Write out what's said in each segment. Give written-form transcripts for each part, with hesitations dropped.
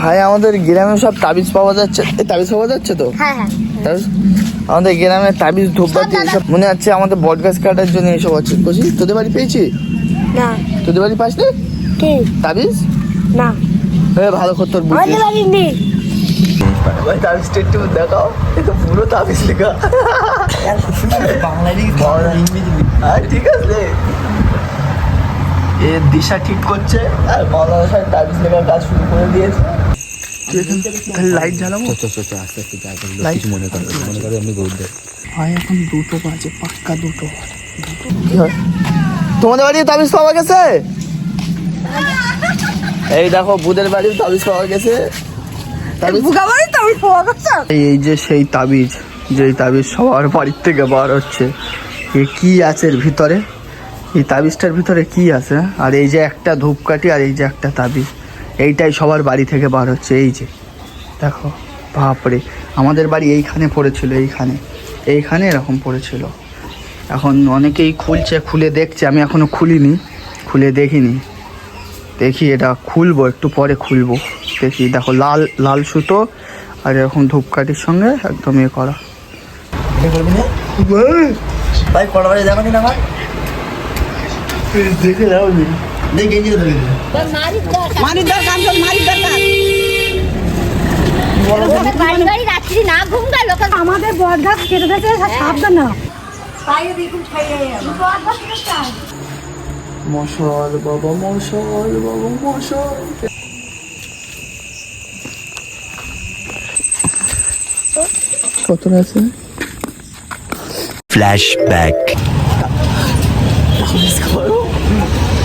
ভাই আমাদের গ্রামে সব তাবিজ পাওয়া যাচ্ছে, তাবিজ পাওয়া যাচ্ছে তো? হ্যাঁ হ্যাঁ। আমাদের গ্রামে তাবিজ ধূপবাতি এসব মনে হচ্ছে আমাদের বট গাছ কাটার জন্য এসব আছে। বুঝি তোদের বাড়ি পেয়েছি না। তোদের বাড়ি পাসনি কি তাবিজ? না ভালো করে তোর বুঝি ভাই তাবিজটা একটু দেখাও, এটা পুরো তাবিজ লেখা বাংলায় ঠিক আছে। এ দিশা ঠিক করছে আর মৌলানা সাহেব তাবিজ লেখার কাজ শুরু করে দিয়েছে। লাইট জ্বালাবো আস্তে আস্তে কিছু মনে করো আমি গৌর ভাই এখন 2টো বাজে, পাক্কা 2টো। কি হয় তোমাদের বাড়ি তাবিজ পাওয়া গেছে? এই দেখো বুদের বাড়ির তাবিজ পাওয়া গেছে। এই যে সেই তাবিজ, যেই তাবিজ সবার বাড়ির থেকে বার হচ্ছে। এ কি আছে এর ভিতরে? এই তাবিজটার ভিতরে কি আছে? আর এই যে একটা ধূপকাঠি আর এই যে একটা তাবিজ, এইটাই সবার বাড়ি থেকে বার হচ্ছে। এই যে দেখো, বাপরে আমাদের বাড়ি এইখানে পড়েছিল, এইখানে এরকম পড়েছিল। এখন অনেকেই খুলছে, খুলে দেখছে, আমি এখনো খুলিনি, খুলে দেখিনি। দেখি এটা খুলবো, একটু পরে খুলবো। দেখি দেখো লাল লাল সুতো আর এরকম ধূপকাঠির সঙ্গে একদম ইয়ে করা। ভাই কটা বাজে দেখো নি না ভাই, দেখে যাও নি দেখে নিয়ে ধরে আমাদের বট গাছ কেটে দিয়েছে, সাবধান না। মশাল বাবা, মশাল বাবা, মশাল। কত আছে? ফ্ল্যাশব্যাক।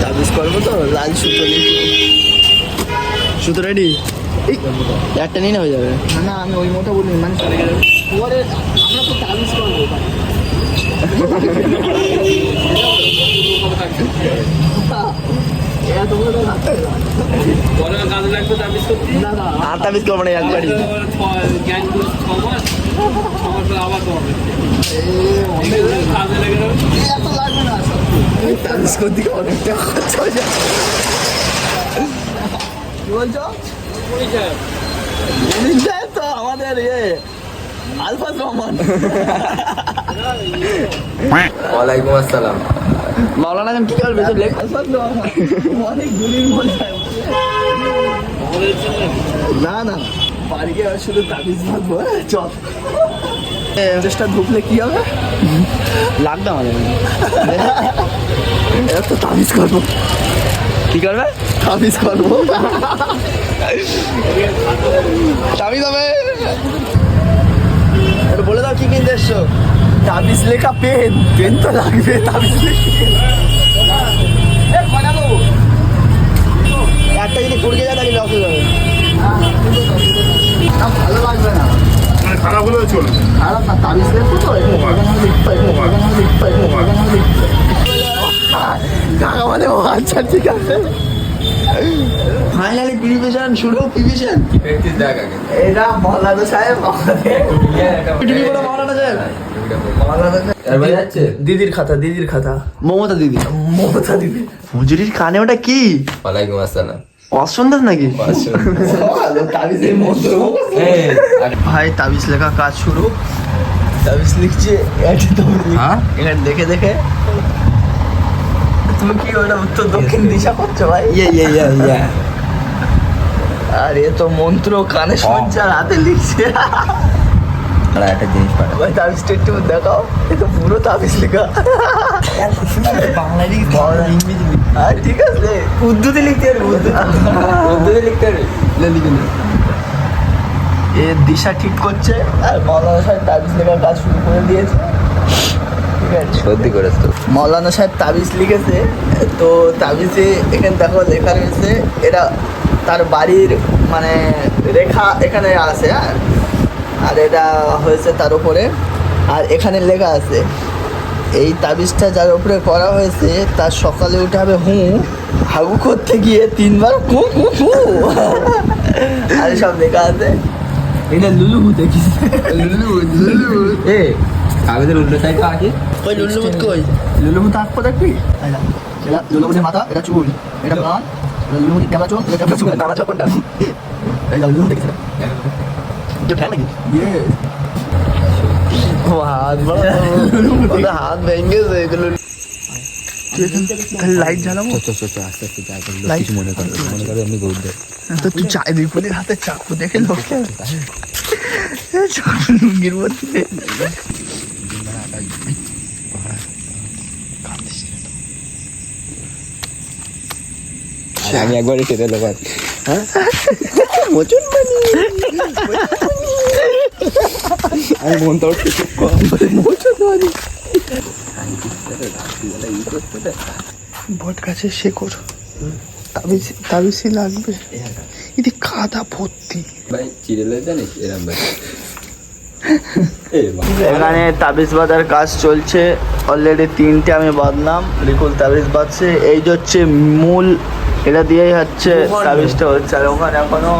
তাবিজ করবো তো, লাল সুতো সুতো রেডি। একটা নিয়ে হয়ে যাবে। না আমি ওই মোটা বলি, মানে পরে আমরা তো তাবিজ করবো। আর তাবিজ করবো না একবারই। তাবিজ করতে অনেকটা খরচা হয়ে যায়। কি বলছো? তো আমাদের আলফাজ রহমান। ওয়ালাইকুম আসসালাম। মাওলানা কি করবে? আলফাজ রহমান অনেক দূরের মনে হয়। না না বাড়ি গিয়ে শুধু তাবিজ ভাববো। চল চেষ্টা ঢুকলে কি হবে? লাগবে আমাদের এত তাবিজ করবো। কি করবে? তাবিজ করবো। তাবিজ হবে। একটু বলে দাও কি কিনতে এসছো? তাবিজ লেখা পেন, পেন তো লাগবে। তাবিজ লেখা একটা যদি কুড়িয়ে যায় তাহলে লস হয়ে যাবে। ভালো লাগবে না, মানে খারাপ হলেও চলবে। খারাপ না, তাবিজ লেখো তো কাকা মানে ও আচ্ছা ঠিক আছে। ফাইনালি প্রিভিশন শুরু। প্রিভিশন এটা মৌলানা সাহেব, মৌলানা সাহেব দিদির খাতা, দিদির খাতা, মমতা দিদি, মমতা দিদি। হুজুরির কানে ওটা কি? ওয়ালাইকুম আসসালাম। অসুন্দর নাকি? ভাই তাবিজ লেখা কাজ শুরু। তাবিজ লিখছে এখানে দেখে দেখে। তুমি কি ওটা উত্তর দক্ষিণ দিশা করছো ভাই? আর এ তো মন্ত্র কানে শুনছে আর হাতে লিখছে। একটা জিনিস পাঠাবো। ভাই তাবিজটা একটু দেখাও, এটা পুরো তাবিজ লেখা বাংলায় ঠিক আছে। উর্দুতে লিখতে পারবি? উর্দুতে লিখতে পারবি? এ দিশা ঠিক করছে আর মৌলানা সাহেব তাবিজ লেখার কাজ শুরু করে দিয়েছে। ঠিক আছে, সত্যি করেছ তো। মৌলানা সাহেব তাবিজ লিখেছে তো তাবিজে এখানে দেখো লেখা রয়েছে, এটা তার বাড়ির মানে রেখা এখানে আছে। আর এটা হয়েছে তার উপরে, আর এখানে লেখা আছে এই তাবিজটা যার উপরে করা হয়েছে তার সকালে উঠে হবে হাগু করতে গিয়ে 3 বার কু কু কু। আর সব লেখা আছে। এটা লুলু দেখিস? কাগজের উল্টো সাইড তো আগে। কই লুলুভূত কই? লুলুভূত আঁকবো দেখবি? লুলুভূতের মাথা, এটা চুল, এটা কান, লুলুভূতের ক্যামেরা চোখ, এটা ক্যামেরা চোখ, কানা চোখ কোনটা? হাত ভেঙে লাইট জ্বালাবো লাইট মনে করো এমনি গরুর তো তুই চাই রিপুলের হাতে চাকু দেখে লোকে চাকু লুঙ্গির মধ্যে আমি একবারই খেতে দেবো মোচন পানি আমি মন তো মোচন পানি বট গাছের শেকড় তাবিজই লাগবে এটি কাদা ভর্তি ভাই চিড়েলে জানিস এরম ভাই এখানে তাবিজ বাঁধার কাজ চলছে অলরেডি 3টে আমি বাঁধলাম রিকুল তাবিজ বাঁধছে এই যে হচ্ছে মূল এটা দিয়েই হচ্ছে তাবিজটা হচ্ছে আর ওখানে এখনো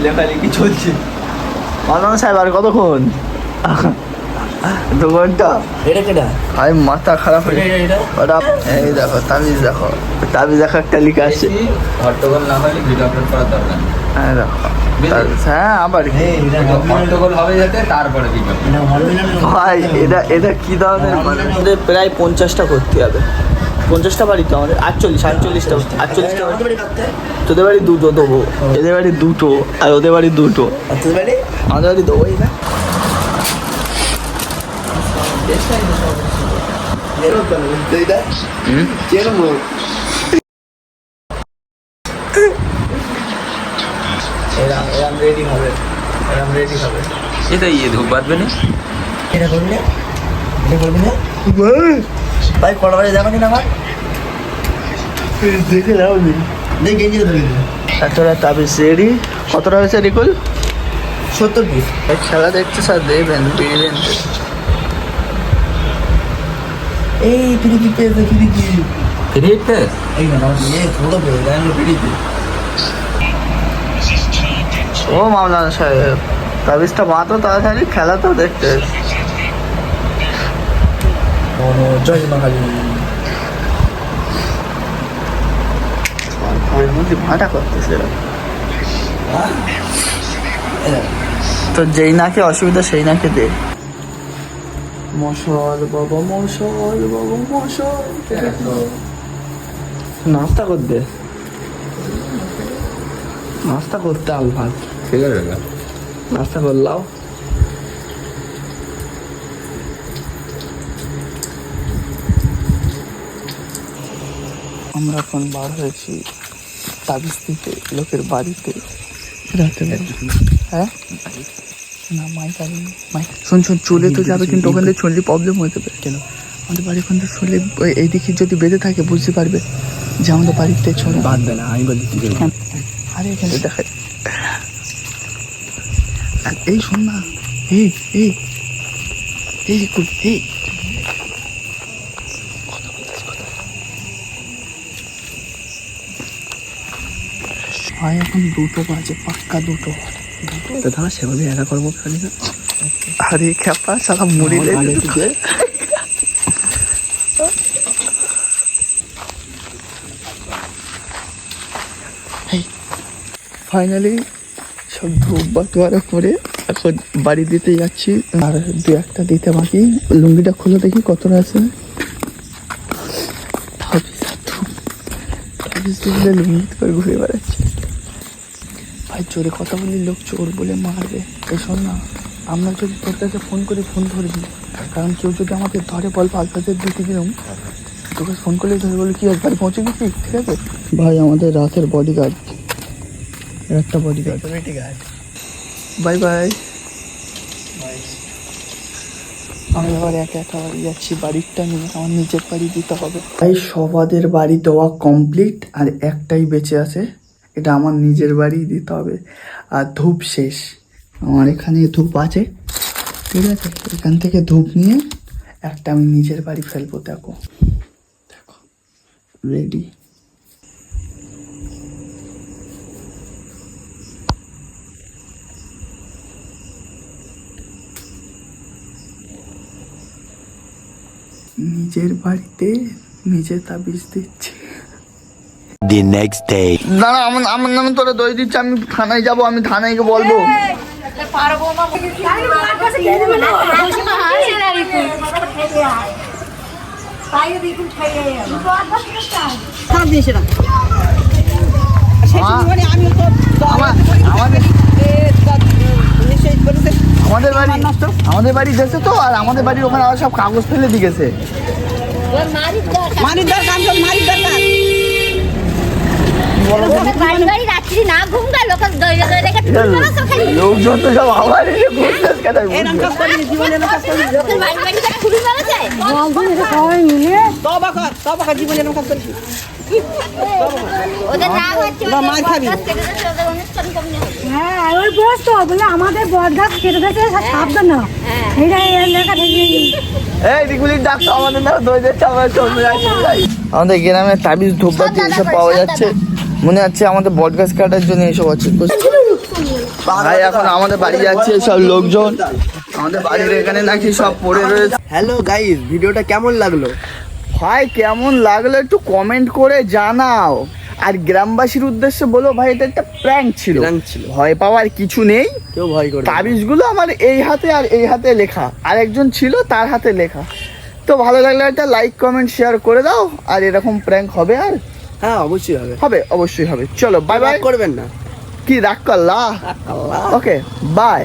লেখালেখি চলছে মাওলানা সাহেব আর কতক্ষণ 2 ঘন্টা এটা কেটা আমি মাথা খারাপ হয়ে ওটা এই দেখো তাবিজ দেখো তাবিজ দেখো একটা লিখে আসছে হট্টগোল না হলে ভিডিও আপলোড করার দরকার নেই। হ্যাঁ দেখো হ্যাঁ আবার কি হট্টগোল হবে যাতে তারপরে ভিডিও ভাই এটা কি ধরনের আমাদের প্রায় 50টা করতে হবে 50টা বাড়ি তো আমাদের 48টা তোদের বাড়ি 2টো দেবো এদের বাড়ি 2টো আর ওদের বাড়ি 2টো আমাদের বাড়ি দেবোই না এরম রেডি হবে এটা ধূপ বাঁধবে না ভাই কটা বাজে যাবে না আমার দেখে যাও তোরা তাবিজ রেডি কতটা হয়েছে রিকুল 70 পিস খেলা দেখতে স্যার দেবেন বেরবেন এই পিড়িপি পেয়েছে পিড়িপি ফিরিতে এই না ছোটো পেয়ে ও মাওলানা সাহেব তাবিজটা বাঁধো তাড়াতাড়ি খেলা তো দেখতে জয় বাঙালি ঘরের মধ্যে ভাঁটা করতেছে তো যেই নাকে অসুবিধা সেই নাকে দে মশাল বাবা মশাল নাস্তা করতে হবে ভাত ঠিক আছে নাস্তা করলাও আমরা এখন বার হয়েছি তাবিজ দিতে লোকের বাড়িতে রাতে হ্যাঁ না মাইক আসেনি মাইক শোন চলে তো যাবে কিন্তু ওখান থেকে চললে প্রবলেম হয়ে যাবে কেন আমাদের বাড়ি ওখান থেকে চলে এই দিকে যদি বেঁধে থাকে বুঝতে পারবে যে আমাদের বাড়িতে চলে বাঁধবে না আমি বলি আরে এখানে দেখা এই শোন না এই ভাই এখন 2টো বাজে পাক্কা 2টো তো ধরো সেভাবে একা করবো আরে খেপা সারা মুড়ি ফাইনালি সব ধূপ বাতোয়ারা করে এখন বাড়ি দিতে যাচ্ছি আর 2-1টা দিতে বাকি লুঙ্গিটা খুলে দেখি কতটা আছে লুঙ্গি করে ঘুরে বেড়াচ্ছে ভাই জোরে কথা বলি লোক চোর বলে মারবে এই শোন না আমরা যদি তোর কাছে ফোন করে ফোন ধরবি কারণ কেউ যদি আমাকে ধরে বল পাল্টাদের দিতে গেলাম তোকে ফোন করলে ধরে বলে কি একবার পৌঁছে গেছি ঠিক আছে ভাই আমাদের রাতের বডিগার্ড একটা বডিগার্ড বাই বাই আমি আবার একা বাড়ি যাচ্ছি বাড়িটা নিয়ে আমার নিজের বাড়ি দিতে হবে তাই সবাদের বাড়ি দেওয়া কমপ্লিট আর একটাই বেঁচে আছে এটা আমার নিজের বাড়ি দিতে হবে আর ধূপ শেষ আমার এখানে ধূপ আছে ঠিক আছে এখান থেকে ধূপ নিয়ে একটা আমি নিজের বাড়ি ফেলবো দেখো রেডি নিজের বাড়িতে নিজে তাবিজ দিচ্ছি the next day. দাঁড়া, আমার নামে তোরা দই দিচ্ছে, আমি থানায় যাব, আমি থানায় গিয়ে বলবো। আমাদের বাড়ি গেছে তো, আর আমাদের বাড়ির ওখানে আবার সব কাগজ ফেলে দিয়ে গেছে। লোকজন তো সব আবার এসে ঘুরতেছে কেন? সবাই মিলে হ্যাঁ ওই বস তো বলে আমাদের বট গাছ কেটে দিয়েছে সাবধান না, এইটা লেখা থেকে এই দিগুলির ডাক্তার আমাদের না দই দিচ্ছে, আমরা চলে যাচ্ছি। আমাদের গ্রামে তাবিজ ধূপবাতি এসব পাওয়া যাচ্ছে, মনে হচ্ছে আমাদের বট গাছ কাটার জন্য এসব আছে। ভাই এখন আমাদের বাড়ি যাচ্ছে সব লোকজন, আমাদের বাড়ির এখানে নাকি সব পড়ে রয়েছে। হ্যালো গাইস, ভিডিওটা কেমন লাগলো? ভাই কেমন লাগলো একটু কমেন্ট করে জানাও, আর গ্রামবাসীর উদ্দেশ্যে বলো ভাই এটা একটা প্র্যাঙ্ক ছিল, Prank ছিল। ভয় পাওয়ার কিছু নেই। কেউ ভয় করে না। তাবিজগুলো আমার এই হাতে আর এই হাতে লেখা, আর একজন ছিল তার হাতে লেখা। তো ভালো লাগলে একটা লাইক কমেন্ট শেয়ার করে দাও, আর এরকম প্র্যাঙ্ক হবে, আর হ্যাঁ অবশ্যই হবে। হবে, অবশ্যই হবে। চলো বাই বাই। করবেন না। কি রাগ করলা? Okay bye.